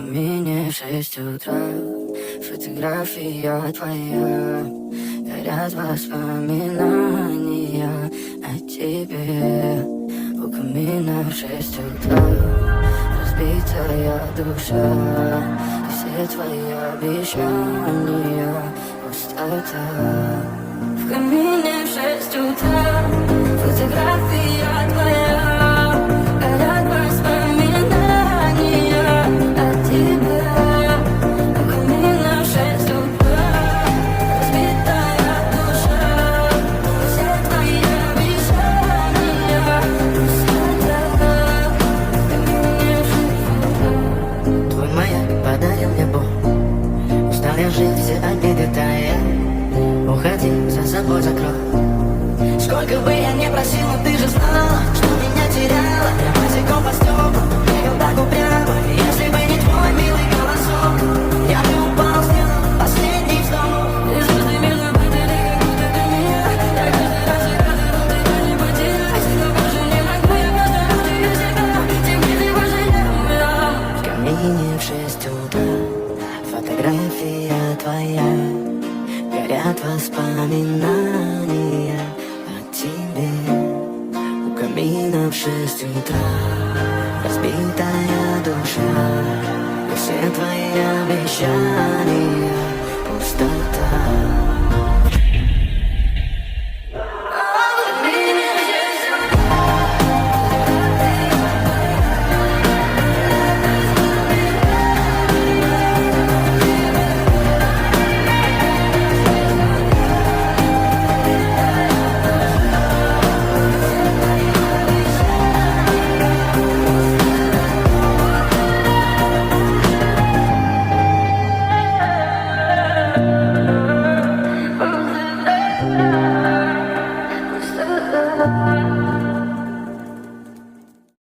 камине в 6 утра. Фотография твоя, горят воспоминания о тебе. У камина в 6 утра разбитая душа, и все твои обещания пустота. В камине в 6 утра фотография твоя, горят воспоминания о тебе. У камина в 6 утра разбитая душа, и все твои обещания пустота. В камине в 6 утра. Твой маяк подарил мне боль, устал я жить, все обиды тая. Уходи, за собой закрой. Сколько бы я ни просил, но ты же знала, что меня теряла. Я босиком по стеклам, бегал так упрямо. Если бы не твой милый голосок, я бы упал, сделал последний вздох. Ты звезды между пальцами, как будто ты меня. Я каждый раз рядом, ты не потеряй. Тебя больше не могу, я просто люблю себя. Тебе ты больше не умря. В камине в 6 утра фотография твоя, горят воспоминания о тебе. У камина в 6 утра разбитая душа, и все твои обещания